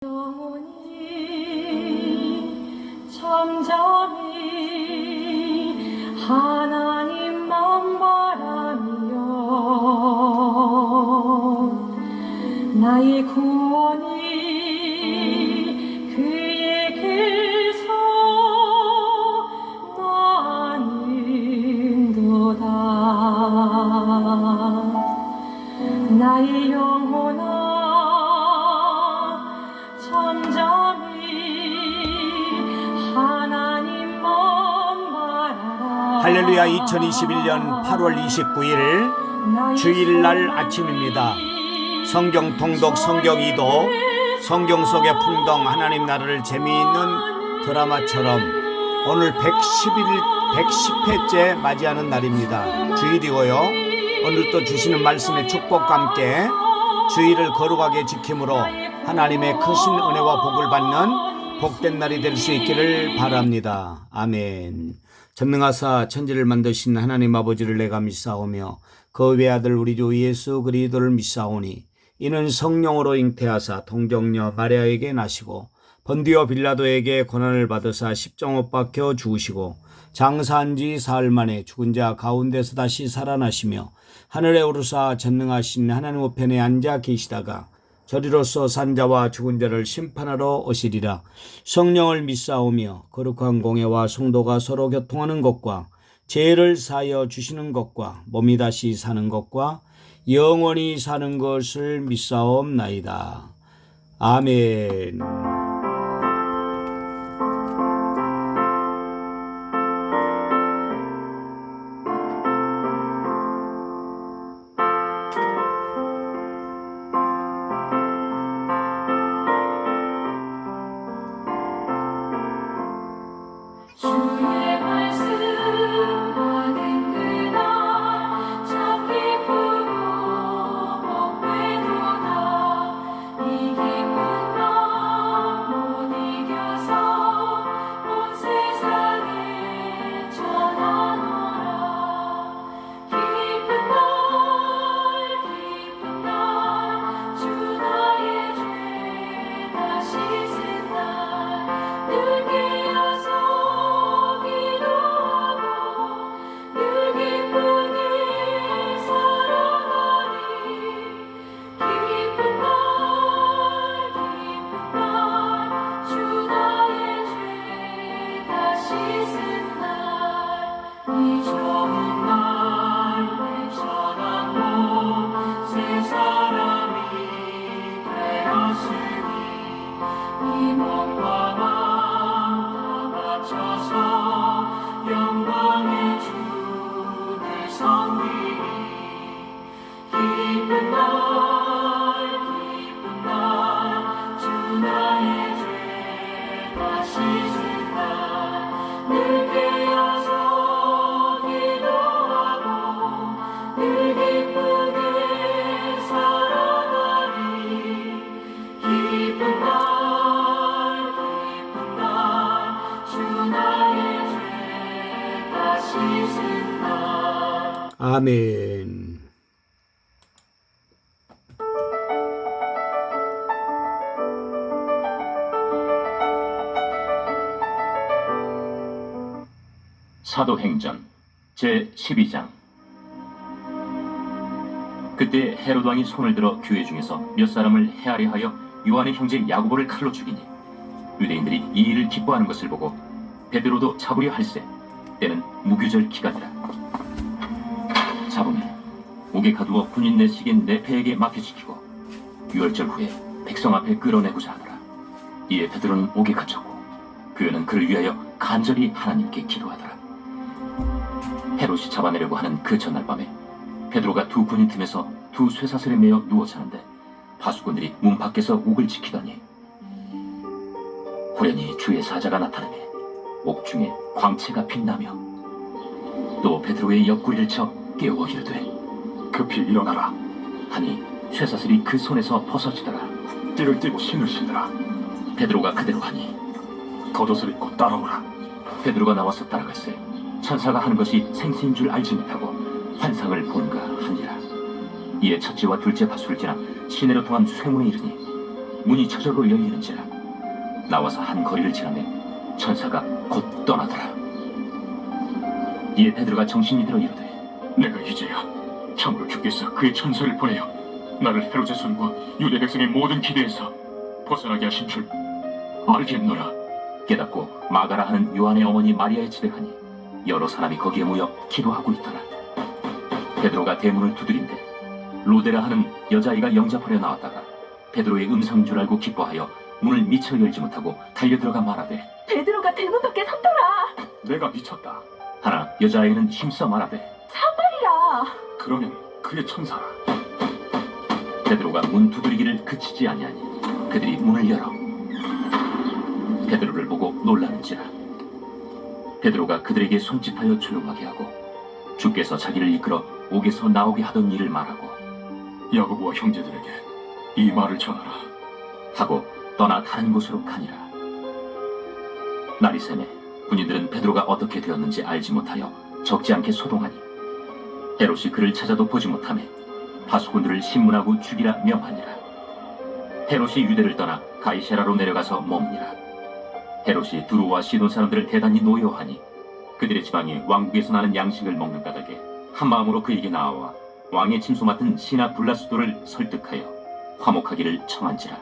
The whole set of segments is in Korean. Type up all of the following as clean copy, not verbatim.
영원히 잠잠히 하나님만 바라며 나의 구원이 그에게서 나는도다. 나의 영혼아 할렐루야. 2021년 8월 29일 주일날 아침입니다. 성경 통독, 성경 이도, 성경 속의 풍덩, 하나님 나라를 재미있는 드라마처럼 오늘 110회째 맞이하는 날입니다. 주일이고요. 오늘도 주시는 말씀의 축복과 함께 주일을 거룩하게 지킴으로 하나님의 크신 은혜와 복을 받는 복된 날이 될 수 있기를 바랍니다. 아멘. 전능하사 천지를 만드신 하나님 아버지를 내가 믿사오며 그 외아들 우리 주 예수 그리스도를 믿사오니 이는 성령으로 잉태하사 동정녀 마리아에게 나시고 번디오 빌라도에게 고난을 받으사 십자못 박혀 죽으시고 장사한 지 사흘 만에 죽은 자 가운데서 다시 살아나시며 하늘에 오르사 전능하신 하나님 우편에 앉아 계시다가 저리로서 산자와 죽은 자를 심판하러 오시리라. 성령을 믿사오며 거룩한 공예와 성도가 서로 교통하는 것과 죄를 사하여 주시는 것과 몸이 다시 사는 것과 영원히 사는 것을 믿사옵나이다. 아멘. 주의 말씀 받은 그날 참 기쁘고 복되도다. 이 기쁜 마음 못 이겨서 온 세상에 전하노라. 기쁜 날 주 나의 죄 다 씻은 날 늘 깨어서 이 몸과 마음 다 바쳐서 영광의 주를 섬기리. 기쁜 날 주 나의 죄 다 씻은 날 늘 깨어서 기도하고 늘 기쁘게 살아가리. 기쁜 날 주 나의 죄 다 씻은 날. 아멘. 사도행전 제12장. 그때 헤롯 왕이 손을 들어 교회 중에서 몇 사람을 해하려 하여 요한의 형제 야고보를 칼로 죽이니 유대인들이 이 일을 기뻐하는 것을 보고 베드로도 잡으려 할세. 때는 무교절 기간이라. 잡으면 옥에 가두어 군인 내식인 네페에게 맡겨지키고 유월절 후에 백성 앞에 끌어내고자 하더라. 이에 베드로는 옥에 갇혔고 그는 그를 위하여 간절히 하나님께 기도하더라. 헤롯이 잡아내려고 하는 그 전날 밤에 베드로가 두 군인 틈에서 두 쇠사슬에 매어 누워 자는데 파수꾼들이 문 밖에서 옥을 지키더니 후련히 주의 사자가 나타나매 옥중에 광채가 빛나며 또 베드로의 옆구리를 쳐 깨워 이르되 급히 일어나라. 하니 쇠사슬이 그 손에서 벗어지더라. 띠를 띠고 신을 신으라. 베드로가 그대로 하니 겉옷을 입고 따라오라. 베드로가 나와서 따라갈새 천사가 하는 것이 생시인 줄 알지 못하고 환상을 본가 하니라. 이에 첫째와 둘째 파수를 지나 시내로 통한 쇠문에 이르니 문이 저절로 열리는지라. 나와서 한 거리를 지나매 천사가 곧 떠나더라. 이에 베드로가 정신이 들어 이르되 내가 이제야 참으로 주께서 그의 천사를 보내어 나를 헤롯의 손과 유대 백성의 모든 기대에서 벗어나게 하신 줄 알겠노라. 깨닫고 마가라 하는 요한의 어머니 마리아의 집에 가니 여러 사람이 거기에 모여 기도하고 있더라. 베드로가 대문을 두드린대 로데라 하는 여자아이가 영접하려 나왔다가 베드로의 음성인 줄 알고 기뻐하여 문을 미처 열지 못하고 달려들어가 말하되 베드로가 대문 밖에 섰더라. 내가 미쳤다. 하나 여자아이는 힘써 말하되 참말이라. 그러면 그의 천사라. 베드로가 문 두드리기를 그치지 아니하니 그들이 문을 열어 베드로를 보고 놀라는지라. 베드로가 그들에게 손짓하여 조용하게 하고 주께서 자기를 이끌어 옥에서 나오게 하던 일을 말하고 야고보와 형제들에게 이 말을 전하라. 하고 떠나 다른 곳으로 가니라. 날이 새매 군인들은 베드로가 어떻게 되었는지 알지 못하여 적지 않게 소동하니 헤롯이 그를 찾아도 보지 못하매 파수꾼들을 신문하고 죽이라 명하니라. 헤롯이 유대를 떠나 가이세라로 내려가서 머무니라. 헤롯이 두루와 시돈 사람들을 대단히 노여하니 그들의 지방이 왕국에서 나는 양식을 먹는 까닭에 한 마음으로 그에게 나아와 왕의 침소 맡은 시나 블라스도를 설득하여 화목하기를 청한지라.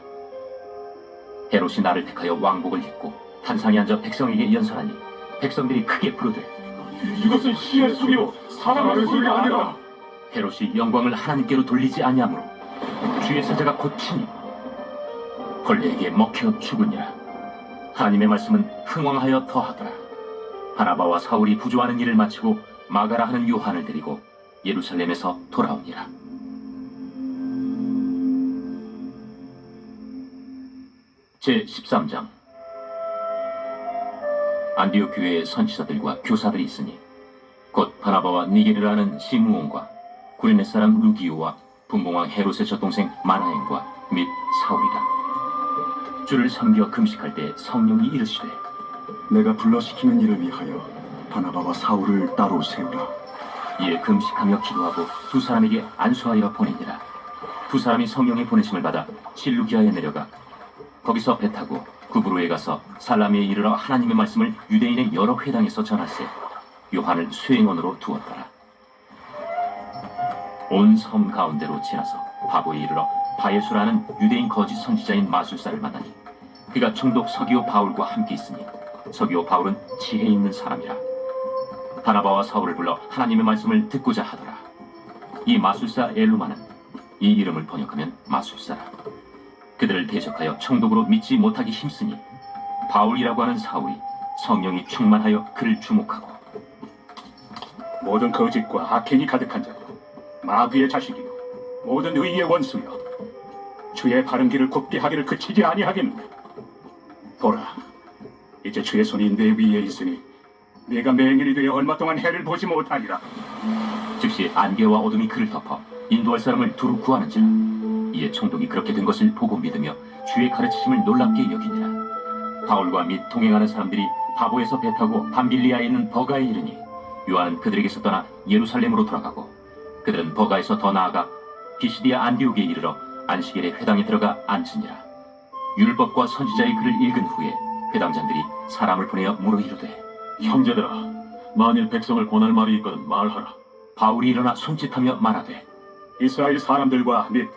헤롯이 나를 택하여 왕복을 입고 단상에 앉아 백성에게 연설하니 백성들이 크게 부르되 이것은 시의 소리요 사람의 소리가 아니라. 헤롯이 영광을 하나님께로 돌리지 아니하므로 주의 사자가 곧 치니 벌레에게 먹혀 죽으니라. 하나님의 말씀은 흥왕하여 더하더라. 바나바와 사울이 부조하는 일을 마치고 마가라 하는 요한을 데리고 예루살렘에서 돌아오니라. 제13장. 안디옥 교회에 선지자들과 교사들이 있으니 곧 바나바와 니게르라는 시므온과 구레네 사람 루기오와 분봉왕 헤롯의 젖동생 마나엔과 및 사울이다. 주를 섬겨 금식할 때 성령이 이르시되 내가 불러시키는 일을 위하여 바나바와 사울을 따로 세우라. 이에 금식하며 기도하고 두 사람에게 안수하여 보내니라. 두 사람이 성령의 보내심을 받아 실루기아에 내려가 거기서 배 타고 구브로에 가서 살라미에 이르러 하나님의 말씀을 유대인의 여러 회당에서 전하세 요한을 수행원으로 두었더라. 온 섬 가운데로 지나서 바보에 이르러 바예수라는 유대인 거짓 선지자인 마술사를 만나니 그가 총독 서기오 바울과 함께 있으니 서기오 바울은 지혜 있는 사람이라. 바나바와 사울을 불러 하나님의 말씀을 듣고자 하더라. 이 마술사 엘루마는 이 이름을 번역하면 마술사라. 그들을 대적하여 총독으로 믿지 못하기 힘쓰니 바울이라고 하는 사울이 성령이 충만하여 그를 주목하고 모든 거짓과 악행이 가득한 자요 마귀의 자식이요 모든 의의 원수여 주의 바른 길을 굽게 하기를 그치지 아니하겠느냐. 보라, 이제 주의 손이 내 위에 있으니 내가 맹인이 되어 얼마 동안 해를 보지 못하리라. 즉시 안개와 어둠이 그를 덮어 인도할 사람을 두루 구하는지라. 이에 총독이 그렇게 된 것을 보고 믿으며 주의 가르치심을 놀랍게 여기니라. 바울과 및 동행하는 사람들이 바보에서 배 타고 밤빌리아에 있는 버가에 이르니 요한은 그들에게서 떠나 예루살렘으로 돌아가고 그들은 버가에서 더 나아가 비시디아 안디옥에 이르러 안시겔의 회당에 들어가 앉으니라. 율법과 선지자의 글을 읽은 후에 회당장들이 사람을 보내어 물어 이르되 형제들아, 만일 백성을 권할 말이 있거든 말하라. 바울이 일어나 손짓하며 말하되 이스라엘 사람들과 및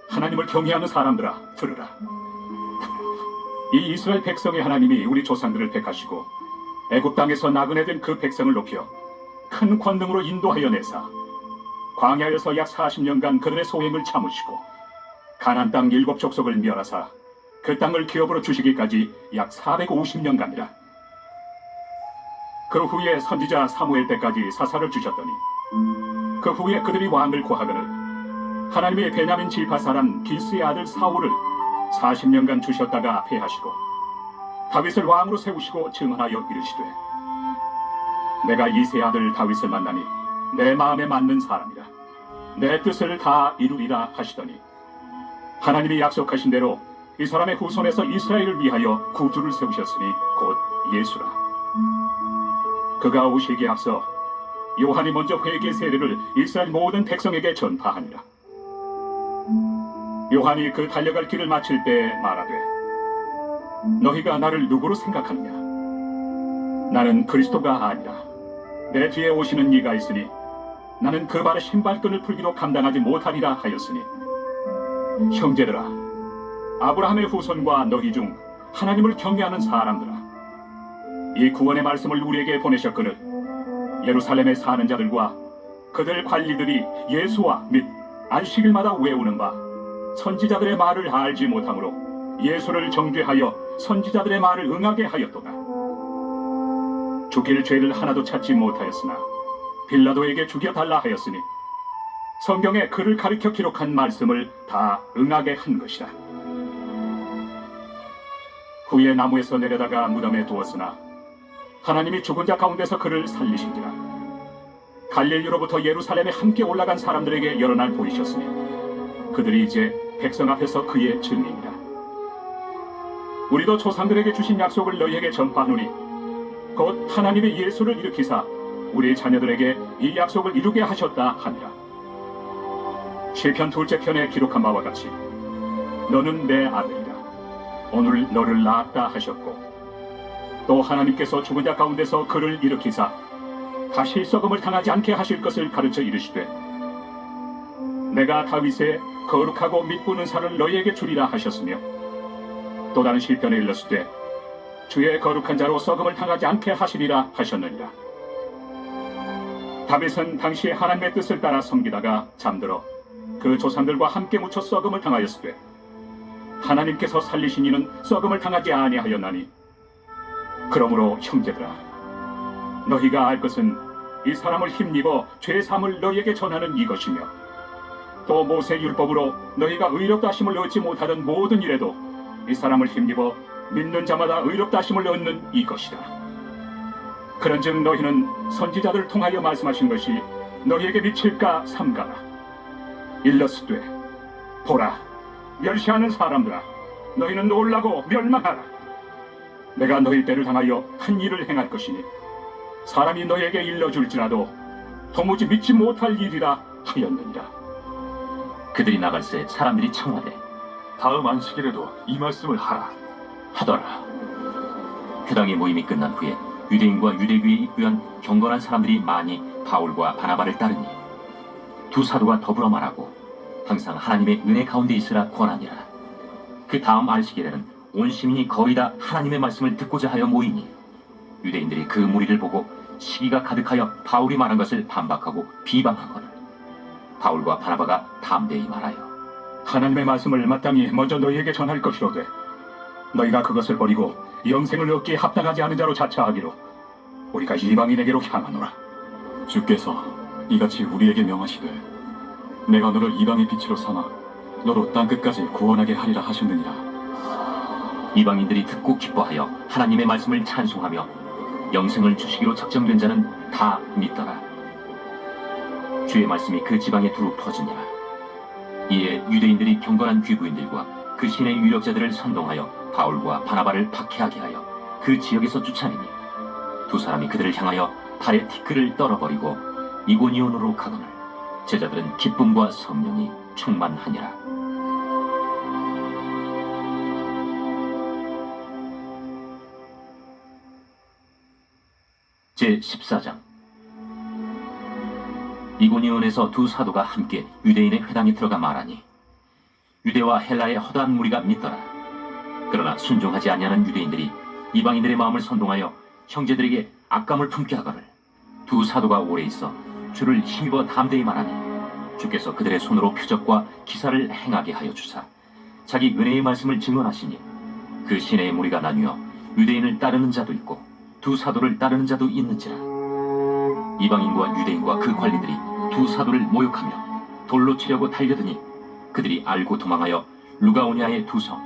하나님을 경외하는 사람들아, 들으라. 이 이스라엘 백성의 하나님이 우리 조상들을 택하시고 애굽 땅에서 나그네 된 그 백성을 높여 큰 권능으로 인도하여 내사 광야에서 약 40년간 그들의 소행을 참으시고 가나안 땅 7족속을 멸하사 그 땅을 기업으로 주시기까지 약 450년간이라. 그 후에 선지자 사무엘 때까지 사사를 주셨더니 그 후에 그들이 왕을 구하거늘 하나님의 베냐민 지파 사람 기스의 아들 사울을 40년간 주셨다가 패하시고 다윗을 왕으로 세우시고 증언하여 이르시되 내가 이세 아들 다윗을 만나니 내 마음에 맞는 사람이라. 내 뜻을 다 이루리라 하시더니 하나님이 약속하신 대로 이 사람의 후손에서 이스라엘을 위하여 구주를 세우셨으니 곧 예수라. 그가 오시기에 앞서 요한이 먼저 회개 세례를 이스라엘 모든 백성에게 전파하니라. 요한이 그 달려갈 길을 마칠 때 말하되 너희가 나를 누구로 생각하느냐? 나는 그리스도가 아니라 내 뒤에 오시는 이가 있으니 나는 그 발의 신발끈을 풀기도 감당하지 못하리라 하였으니 형제들아 아브라함의 후손과 너희 중 하나님을 경외하는 사람들아 이 구원의 말씀을 우리에게 보내셨거늘 예루살렘에 사는 자들과 그들 관리들이 예수와 및 안식일마다 외우는 바 선지자들의 말을 알지 못하므로 예수를 정죄하여 선지자들의 말을 응하게 하였도다. 죽일 죄를 하나도 찾지 못하였으나 빌라도에게 죽여달라 하였으니 성경에 그를 가리켜 기록한 말씀을 다 응하게 한 것이다. 후에 나무에서 내려다가 무덤에 두었으나 하나님이 죽은 자 가운데서 그를 살리신지라. 갈릴리로부터 예루살렘에 함께 올라간 사람들에게 여러 날 보이셨으니 그들이 이제 백성 앞에서 그의 증인이라. 우리도 조상들에게 주신 약속을 너희에게 전파하노니 곧 하나님이 예수를 일으키사 우리 자녀들에게 이 약속을 이루게 하셨다 하니라. 시편 둘째 편에 기록한 바와 같이 너는 내 아들이라 오늘 너를 낳았다 하셨고 또 하나님께서 죽은 자 가운데서 그를 일으키사 다시 썩음을 당하지 않게 하실 것을 가르쳐 이르시되 내가 다윗의 거룩하고 믿고 은사를 너희에게 주리라 하셨으며 또 다른 시편에 일렀으되 주의 거룩한 자로 썩음을 당하지 않게 하시리라 하셨느니라. 다윗은 당시 하나님의 뜻을 따라 섬기다가 잠들어 그 조상들과 함께 묻혀 썩음을 당하였으되 하나님께서 살리신 이는 썩음을 당하지 아니하였나니 그러므로 형제들아 너희가 알 것은 이 사람을 힘입어 죄 사함을 너희에게 전하는 이것이며 또 모세 율법으로 너희가 의롭다 하심을 얻지 못하던 모든 일에도 이 사람을 힘입어 믿는 자마다 의롭다 하심을 얻는 이것이다. 그런즉 너희는 선지자들을 통하여 말씀하신 것이 너희에게 미칠까 삼가라. 일러스되 보라 멸시하는 사람들아 너희는 놀라고 멸망하라. 내가 너희 때를 당하여 한 일을 행할 것이니 사람이 너희에게 일러줄지라도 도무지 믿지 못할 일이라 하였느니라. 그들이 나갈새 사람들이 청하되 다음 안식일에도 이 말씀을 하라. 하더라. 회당의 모임이 끝난 후에 유대인과 유대교에 입부한 경건한 사람들이 많이 바울과 바나바를 따르니 두 사도가 더불어 말하고 항상 하나님의 은혜 가운데 있으라 권하니라. 그 다음 안식일에는 온 시민이 거의 다 하나님의 말씀을 듣고자 하여 모이니 유대인들이 그 무리를 보고 시기가 가득하여 바울이 말한 것을 반박하고 비방하거늘 바울과 바나바가 담대히 말하여 하나님의 말씀을 마땅히 먼저 너희에게 전할 것이로되 너희가 그것을 버리고 영생을 얻기에 합당하지 않은 자로 자처하기로 우리가 이방인에게로 향하노라. 주께서 이같이 우리에게 명하시되 내가 너를 이방의 빛으로 삼아 너로 땅끝까지 구원하게 하리라 하셨느니라. 이방인들이 듣고 기뻐하여 하나님의 말씀을 찬송하며 영생을 주시기로 작정된 자는 다 믿더라. 주의 말씀이 그 지방에 두루 퍼지니라. 이에 유대인들이 경건한 귀부인들과 그 신의 유력자들을 선동하여 바울과 바나바를 박해하게 하여 그 지역에서 쫓아내니 두 사람이 그들을 향하여 발에 티끌을 떨어버리고 이고니온으로 가거늘 제자들은 기쁨과 성령이 충만하니라. 제14장. 이고니온에서 두 사도가 함께 유대인의 회당에 들어가 말하니 유대와 헬라의 허다한 무리가 믿더라. 그러나 순종하지 아니하는 유대인들이 이방인들의 마음을 선동하여 형제들에게 악감을 품게 하거늘 두 사도가 오래 있어 주를 힘입어 담대히 말하니 주께서 그들의 손으로 표적과 기사를 행하게 하여 주사 자기 은혜의 말씀을 증언하시니 그 시내의 무리가 나뉘어 유대인을 따르는 자도 있고 두 사도를 따르는 자도 있는지라. 이방인과 유대인과 그 관리들이 두 사도를 모욕하며 돌로 치려고 달려드니 그들이 알고 도망하여 루가오냐의 두 성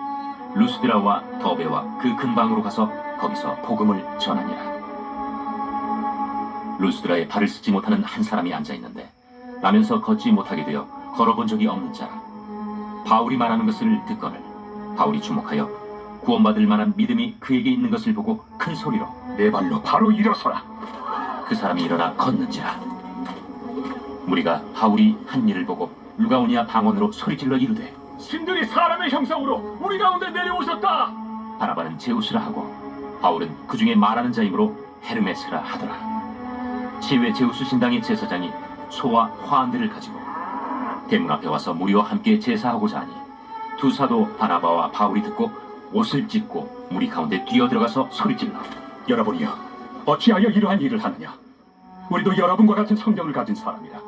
루스드라와 더베와 그 근방으로 가서 거기서 복음을 전하니라. 루스드라에 발을 쓰지 못하는 한 사람이 앉아있는데 나면서 걷지 못하게 되어 걸어본 적이 없는 자라. 바울이 말하는 것을 듣거늘 바울이 주목하여 구원받을 만한 믿음이 그에게 있는 것을 보고 큰 소리로 내 발로 바로 일어서라. 그 사람이 일어나 걷는지라. 무리가 바울이 한 일을 보고 루가오니아 방언으로 소리질러 이르되 신들이 사람의 형상으로 우리 가운데 내려오셨다. 바나바는 제우스라 하고 바울은 그 중에 말하는 자이므로 헤르메스라 하더라. 시외 제우스 신당의 제사장이 소와 화환들을 가지고 대문 앞에 와서 무리와 함께 제사하고자 하니 두 사도 바나바와 바울이 듣고 옷을 찢고 무리 가운데 뛰어들어가서 소리질러 여러분이여, 어찌하여 이러한 일을 하느냐? 우리도 여러분과 같은 성경을 가진 사람이다.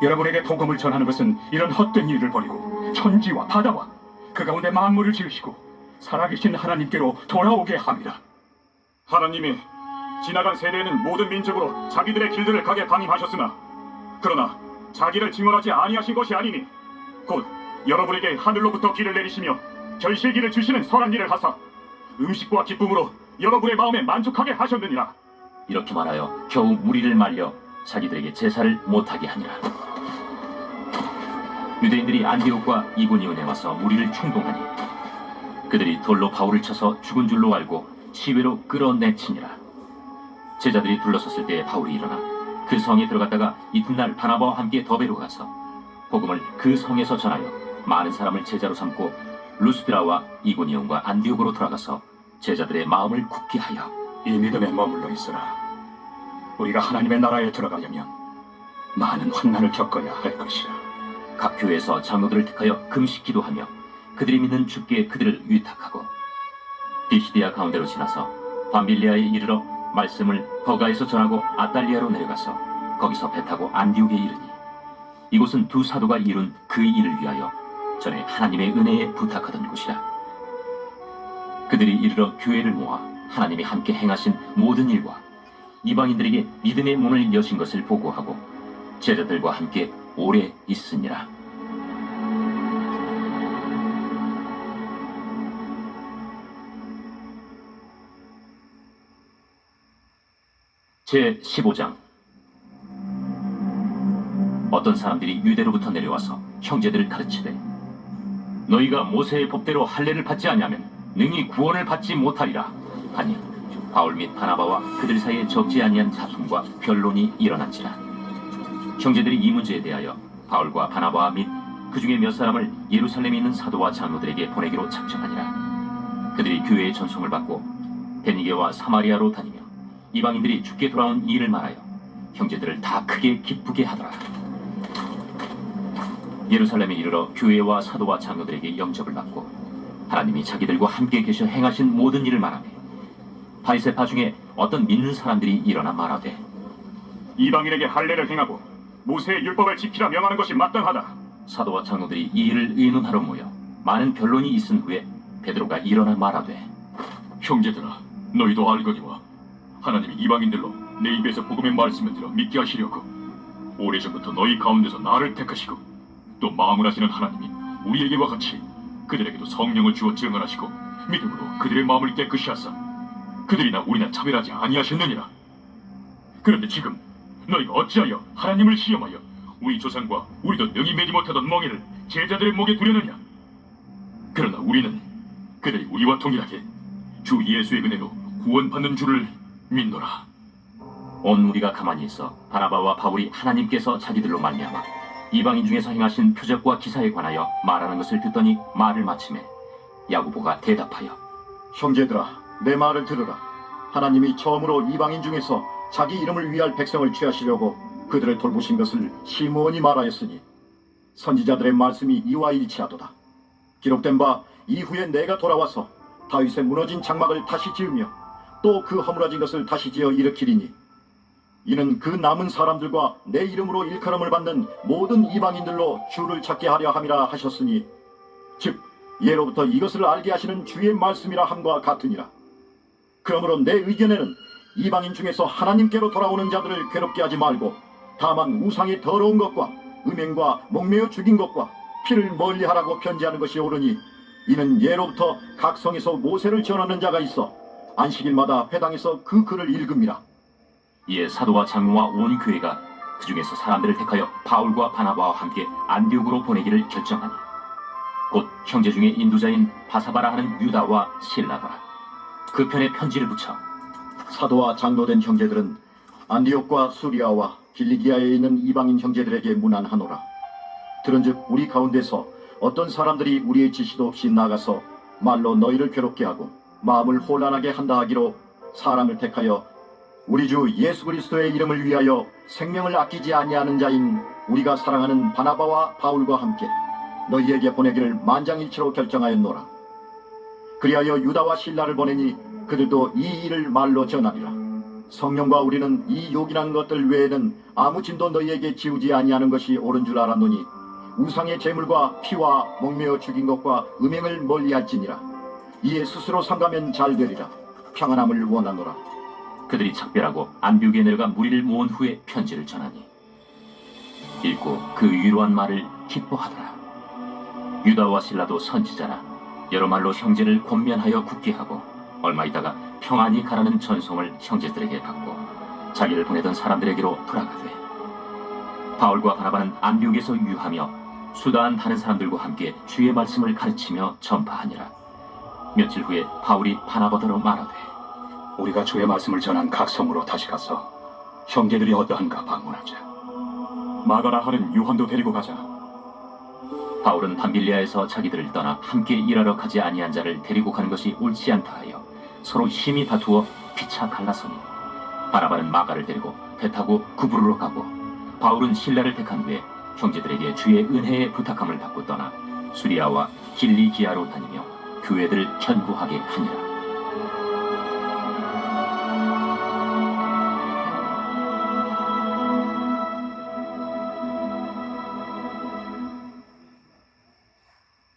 여러분에게 복음을 전하는 것은 이런 헛된 일을 버리고 천지와 바다와 그 가운데 만물을 지으시고 살아계신 하나님께로 돌아오게 합니다. 하나님이 지나간 세대에는 모든 민족으로 자기들의 길들을 가게 방임하셨으나 그러나 자기를 증언하지 아니하신 것이 아니니 곧 여러분에게 하늘로부터 길을 내리시며 결실기를 주시는 선한 일을 하사 음식과 기쁨으로 여러분의 마음에 만족하게 하셨느니라. 이렇게 말하여 겨우 무리를 말려 자기들에게 제사를 못하게 하니라. 유대인들이 안디옥과 이고니온에 와서 무리를 충동하니 그들이 돌로 바울을 쳐서 죽은 줄로 알고 시외로 끌어내치니라. 제자들이 둘러섰을 때 바울이 일어나 그 성에 들어갔다가 이튿날 바나바와 함께 더베로 가서 복음을 그 성에서 전하여 많은 사람을 제자로 삼고 루스드라와 이고니온과 안디옥으로 돌아가서 제자들의 마음을 굳게 하여 이 믿음에 머물러 있으라. 우리가 하나님의 나라에 들어가려면 많은 환난을 겪어야 할 것이라. 각 교회에서 장로들을 택하여 금식 기도하며 그들이 믿는 주께 그들을 위탁하고 비시디아 가운데로 지나서 밤빌리아에 이르러 말씀을 버가에서 전하고 아달리아로 내려가서 거기서 배 타고 안디옥에 이르니 이곳은 두 사도가 이룬 그 일을 위하여 전에 하나님의 은혜에 부탁하던 곳이라. 그들이 이르러 교회를 모아 하나님이 함께 행하신 모든 일과 이방인들에게 믿음의 문을 여신 것을 보고하고 제자들과 함께 오래 있으니라. 제 15장. 어떤 사람들이 유대로부터 내려와서 형제들을 가르치되 너희가 모세의 법대로 할례를 받지 아니하면 능히 구원을 받지 못하리라 하니 바울 및 바나바와 그들 사이에 적지 아니한 다툼과 변론이 일어난지라. 형제들이 이 문제에 대하여 바울과 바나바 및 그 중에 몇 사람을 예루살렘에 있는 사도와 장로들에게 보내기로 작정하니라. 그들이 교회의 전송을 받고 베니게와 사마리아로 다니며 이방인들이 죽게 돌아온 일을 말하여 형제들을 다 크게 기쁘게 하더라. 예루살렘에 이르러 교회와 사도와 장로들에게 영접을 받고 하나님이 자기들과 함께 계셔 행하신 모든 일을 말하며 바리새파 중에 어떤 믿는 사람들이 일어나 말하되 이방인에게 할례를 행하고 모세의 율법을 지키라 명하는 것이 마땅하다. 사도와 장로들이 이 일을 의논하러 모여 많은 변론이 있은 후에 베드로가 일어나 말하되 형제들아, 너희도 알거니와 하나님이 이방인들로 내 입에서 복음의 말씀을 들어 믿게 하시려고 오래전부터 너희 가운데서 나를 택하시고 또 마음을 하시는 하나님이 우리에게와 같이 그들에게도 성령을 주어 증언하시고 믿음으로 그들의 마음을 깨끗이 하사 그들이나 우리나 차별하지 아니하셨느니라. 그런데 지금 너희가 어찌하여 하나님을 시험하여 우리 조상과 우리도 능히 매지 못하던 멍에를 제자들의 목에 두려느냐. 그러나 우리는 그들이 우리와 동일하게 주 예수의 은혜로 구원받는 줄을 믿노라. 온 무리가 가만히 있어 바나바와 바울이 하나님께서 자기들로 말미암아 이방인 중에서 행하신 표적과 기사에 관하여 말하는 것을 듣더니 말을 마치매 야고보가 대답하여 형제들아, 내 말을 들으라. 하나님이 처음으로 이방인 중에서 자기 이름을 위할 백성을 취하시려고 그들을 돌보신 것을 시므온이 말하였으니 선지자들의 말씀이 이와 일치하도다. 기록된 바 이후에 내가 돌아와서 다윗의 무너진 장막을 다시 지으며 또 그 허물어진 것을 다시 지어 일으키리니 이는 그 남은 사람들과 내 이름으로 일컬음을 받는 모든 이방인들로 주를 찾게 하려 함이라 하셨으니 즉 예로부터 이것을 알게 하시는 주의 말씀이라 함과 같으니라. 그러므로 내 의견에는 이방인 중에서 하나님께로 돌아오는 자들을 괴롭게 하지 말고 다만 우상의 더러운 것과 음행과 목매어 죽인 것과 피를 멀리하라고 편지하는 것이 옳으니 이는 예로부터 각 성에서 모세를 전하는 자가 있어 안식일마다 회당에서 그 글을 읽음이라. 이에 사도와 장로와 온 교회가 그 중에서 사람들을 택하여 바울과 바나바와 함께 안디옥으로 보내기를 결정하니 곧 형제 중에 인도자인 바사바라 하는 유다와 실라더라. 그 편에 편지를 붙여 사도와 장로된 형제들은 안디옥과 수리아와 길리기아에 있는 이방인 형제들에게 문안하노라. 들은즉 우리 가운데서 어떤 사람들이 우리의 지시도 없이 나가서 말로 너희를 괴롭게 하고 마음을 혼란하게 한다 하기로 사람을 택하여 우리 주 예수 그리스도의 이름을 위하여 생명을 아끼지 아니하는 자인 우리가 사랑하는 바나바와 바울과 함께 너희에게 보내기를 만장일치로 결정하였노라. 그리하여 유다와 실라를 보내니 그들도 이 일을 말로 전하리라. 성령과 우리는 이 요긴한 것들 외에는 아무 짐도 너희에게 지우지 아니하는 것이 옳은 줄 알았노니 우상의 제물과 피와 목매어 죽인 것과 음행을 멀리할지니라. 이에 스스로 삼가면 잘 되리라. 평안함을 원하노라. 그들이 작별하고 안디옥에 내려가 무리를 모은 후에 편지를 전하니 읽고 그 위로한 말을 기뻐하더라. 유다와 실라도 선지자라 여러 말로 형제를 권면하여 굳게 하고 얼마 있다가 평안히 가라는 전송을 형제들에게 받고 자기를 보내던 사람들에게로 돌아가되 바울과 바나바는 안디옥에서 유하며 수다한 다른 사람들과 함께 주의 말씀을 가르치며 전파하니라. 며칠 후에 바울이 바나바더러 말하되 우리가 주의 말씀을 전한 각 성으로 다시 가서 형제들이 어떠한가 방문하자. 마가라 하는 요한도 데리고 가자. 바울은 밤빌리아에서 자기들을 떠나 함께 일하러 가지 아니한 자를 데리고 가는 것이 옳지 않다 하여 서로 심히 다투어 피차 갈라서니 바나바는 마가를 데리고 배 타고 구브로로 가고 바울은 실라를 택한 후에 형제들에게 주의 은혜에 부탁함을 받고 떠나 수리아와 길리기아로 다니며 교회들을 견고하게 하니라.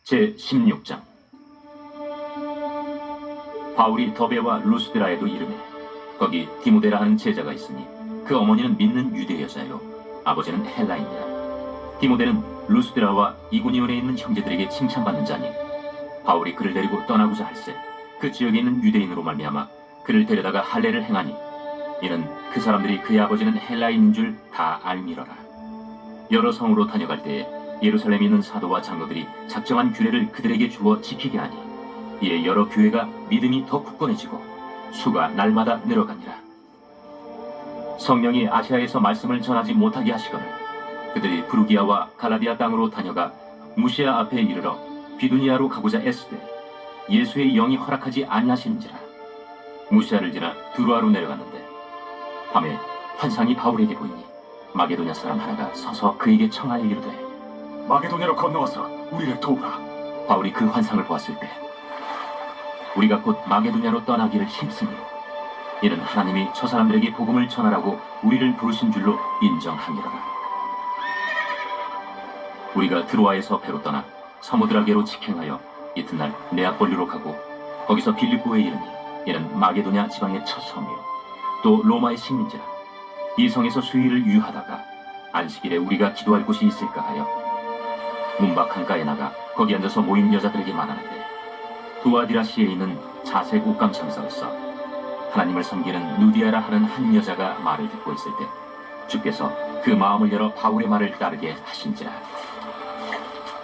제 16장. 바울이 더베와 루스드라에도 이르매 거기 디모데라 하는 제자가 있으니 그 어머니는 믿는 유대 여자요 아버지는 헬라인이라. 디모데는 루스드라와 이고니온에 있는 형제들에게 칭찬받는 자니 바울이 그를 데리고 떠나고자 할세 그 지역에 있는 유대인으로 말미암아 그를 데려다가 할례를 행하니 이는 그 사람들이 그의 아버지는 헬라인인 줄 다 알미러라. 여러 성으로 다녀갈 때에 예루살렘에 있는 사도와 장로들이 작정한 규례를 그들에게 주어 지키게 하니 이에 여러 교회가 믿음이 더 굳건해지고 수가 날마다 늘어가니라. 성령이 아시아에서 말씀을 전하지 못하게 하시거늘 그들이 부르기아와 갈라디아 땅으로 다녀가 무시아 앞에 이르러 비두니아로 가고자 애쓰되 예수의 영이 허락하지 아니하시는지라. 무시아를 지나 두루아로 내려갔는데 밤에 환상이 바울에게 보이니 마게도냐 사람 하나가 서서 그에게 청하여 이르되 마게도냐로 건너와서 우리를 도우라. 바울이 그 환상을 보았을 때 우리가 곧 마게도냐로 떠나기를 힘쓰니 이는 하나님이 저 사람들에게 복음을 전하라고 우리를 부르신 줄로 인정함이로라. 우리가 드로아에서 배로 떠나 서무드라게로 직행하여 이튿날 네아폴리로 가고 거기서 빌립보에 이르니 이는 마게도냐 지방의 첫 성이요 또 로마의 식민지라. 이 성에서 수일을 유하다가 안식일에 우리가 기도할 곳이 있을까 하여 문밖 강가에 나가 거기 앉아서 모인 여자들에게 말하는데 두아디라시에 있는 자색 옷감 장사로서 하나님을 섬기는 누디아라 하는 한 여자가 말을 듣고 있을 때 주께서 그 마음을 열어 바울의 말을 따르게 하신지라.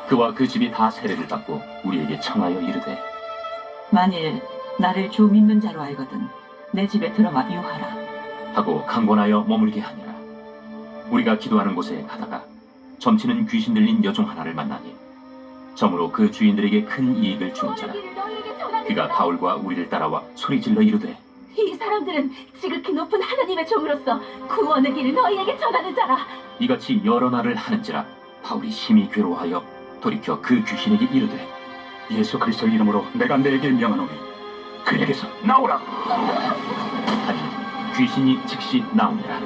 그와 그 집이 다 세례를 받고 우리에게 청하여 이르되 만일 나를 주 믿는 자로 알거든 내 집에 들어와 유하라 하고 강권하여 머물게 하니라. 우리가 기도하는 곳에 가다가 점치는 귀신 들린 여종 하나를 만나니 점으로 그 주인들에게 큰 이익을 주는 자라. 그가 바울과 우리를 따라와 소리질러 이르되 이 사람들은 지극히 높은 하나님의 종으로서 구원의 길을 너희에게 전하는 자라. 이같이 여러 날을 하는지라. 바울이 심히 괴로워하여 돌이켜 그 귀신에게 이르되 예수 그리스도 이름으로 내가 내게 명하노니 그에게서 나오라. 하니 귀신이 즉시 나오니라.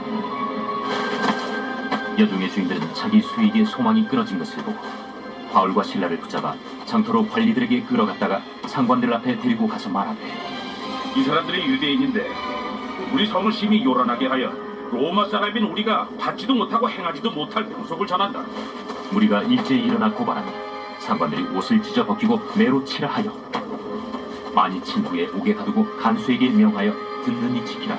여종의 주인들은 자기 수익에 소망이 끊어진 것을 보고 바울과 실라를 붙잡아 장터로 관리들에게 끌어갔다가 상관들 앞에 데리고 가서 말하되 이 사람들이 유대인인데 우리 성을 심히 요란하게 하여 로마 사람인 우리가 받지도 못하고 행하지도 못할 풍속을 전한다. 무리가 일제히 일어나 고발하니 상관들이 옷을 찢어 벗기고 매로 치라 하여 많이 친 후에 옥에 가두고 간수에게 명하여 든든히 지키라.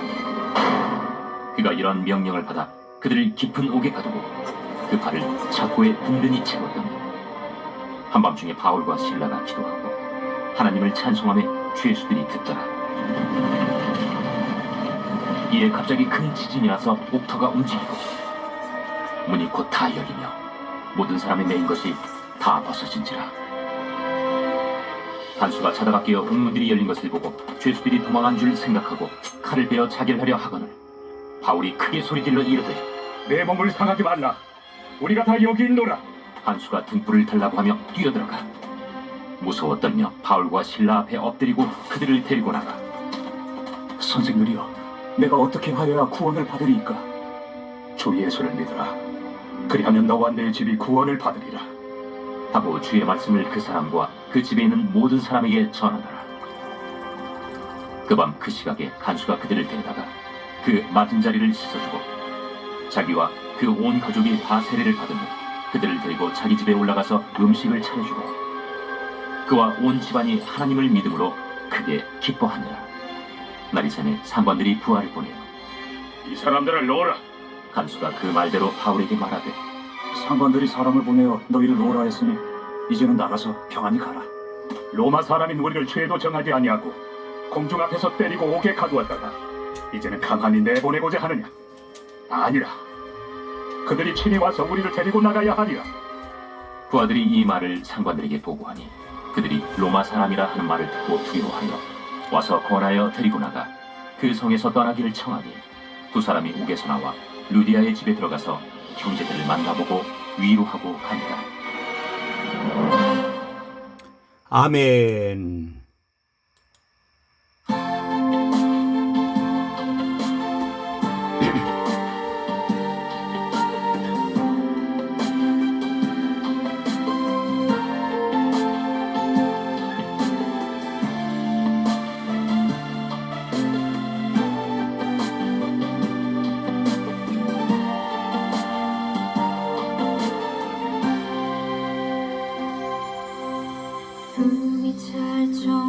그가 이러한 명령을 받아 그들을 깊은 옥에 가두고 그 발을 착고에 든든히 채웠더니 한밤중에 바울과 실라가 기도하고 하나님을 찬송하며 죄수들이 듣더라. 이에 갑자기 큰 지진이 나서 옥터가 움직이고 문이 곧 다 열리며 모든 사람이 메인 것이 다 벗어진지라. 간수가 자다가 깨어 북문들이 열린 것을 보고 죄수들이 도망한 줄 생각하고 칼을 빼어 자결하려 하거늘 바울이 크게 소리질러 이르되 내 몸을 상하지 말라. 우리가 다 여기 있노라. 간수가 등불을 달라고 하며 뛰어들어가 무서웠더며 바울과 신라 앞에 엎드리고 그들을 데리고 나가 선생들이여, 내가 어떻게 하여야 구원을 받으리이까? 주 예수를 믿으라. 그리하면 너와 내 집이 구원을 받으리라. 하고 주의 말씀을 그 사람과 그 집에 있는 모든 사람에게 전하더라. 그 밤 그 시각에 간수가 그들을 데려다가 그 맞은 자리를 씻어주고 자기와 그 온 가족이 다 세례를 받은 후 그들을 데리고 자기 집에 올라가서 음식을 차려주고 그와 온 집안이 하나님을 믿음으로 크게 기뻐하니라. 날이 새매 상관들이 부하를 보내어 이 사람들을 놓으라. 간수가 그 말대로 바울에게 말하되 상관들이 사람을 보내어 너희를 놓으라 했으니 이제는 나가서 평안히 가라. 로마 사람인 우리를 죄도 정하지 아니하고 공중 앞에서 때리고 옥에 가두었다가 이제는 가만히 내보내고자 하느냐? 아니라. 그들이 친히 와서 우리를 데리고 나가야 하리라. 부하들이 이 말을 상관들에게 보고하니 그들이 로마 사람이라 하는 말을 듣고 두려워하여 와서 권하여 데리고 나가 그 성에서 떠나기를 청하니 두 사람이 옥에서 나와 루디아의 집에 들어가서 형제들을 만나보고 위로하고 가니라. 아멘. 숨이 찰 정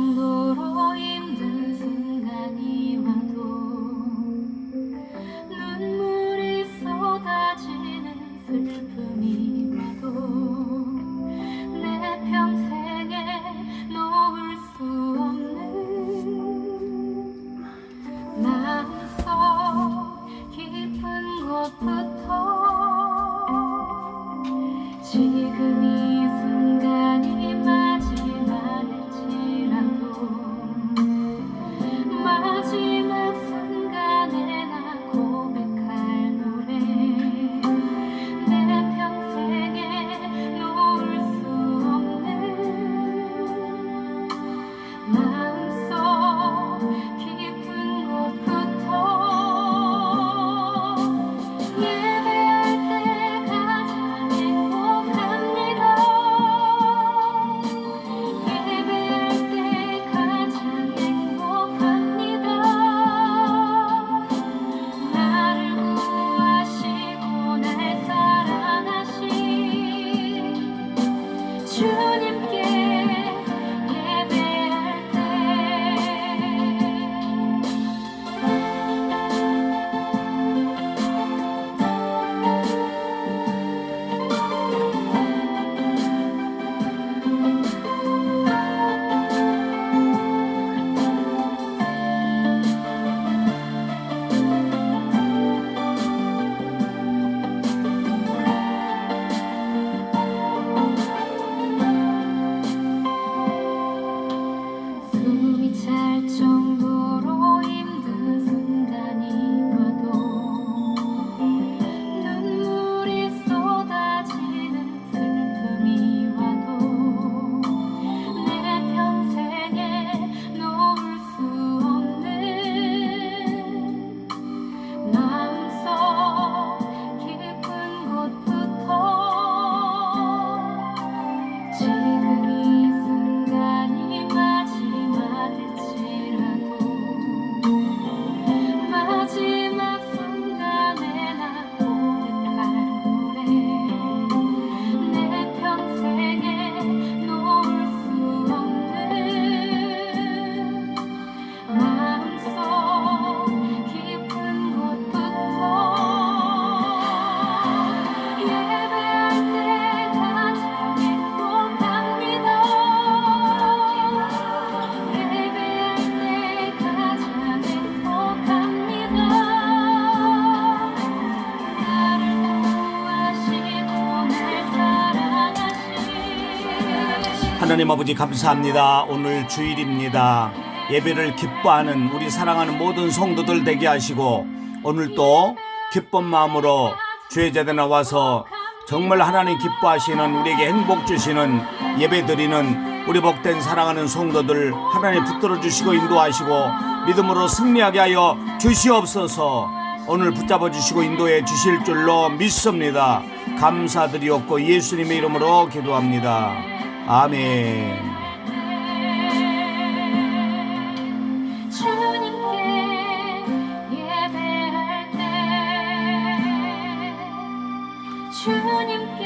하나님 아버지 감사합니다. 오늘 주일입니다. 예배를 기뻐하는 우리 사랑하는 모든 성도들 되게 하시고 오늘도 기쁜 마음으로 주의 제대 나와서 정말 하나님 기뻐하시는 우리에게 행복 주시는 예배 드리는 우리 복된 사랑하는 성도들 하나님 붙들어 주시고 인도하시고 믿음으로 승리하게 하여 주시옵소서. 오늘 붙잡아 주시고 인도해 주실 줄로 믿습니다. 감사드리옵고 예수님의 이름으로 기도합니다. 아멘. 주님께 예배할 때 주님께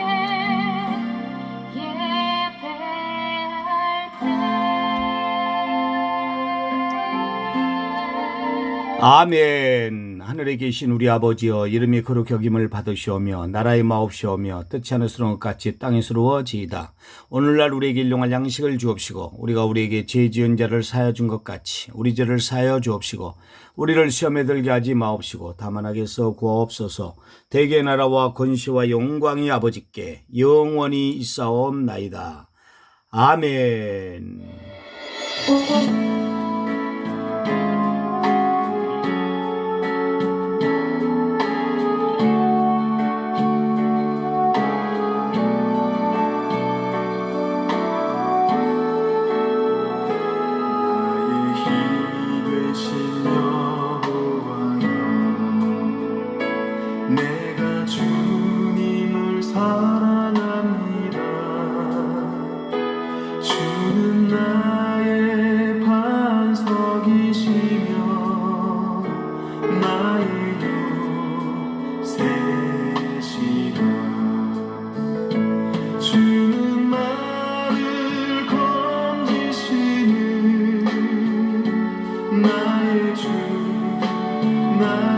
예배할 때 아멘. 하늘에 계신 우리 아버지여 이름이 거룩히 여김을 받으시오며 나라의 마옵시오며 뜻이 하늘스러운 것 같이 땅에서로워지이다. 오늘날 우리에게 일용할 양식을 주옵시고 우리가 우리에게 죄 지은 자를 사하여 준 것 같이 우리 죄를 사하여 주옵시고 우리를 시험에 들게 하지 마옵시고 다만 악에서 구하옵소서. 대개의 나라와 권시와 영광이 아버지께 영원히 있사옵나이다. 아멘. 내가 주님을 사랑합니다. 주는 나의 반석이시며 나의 요새시라. 주는 나를 건지시는 나의 주 나의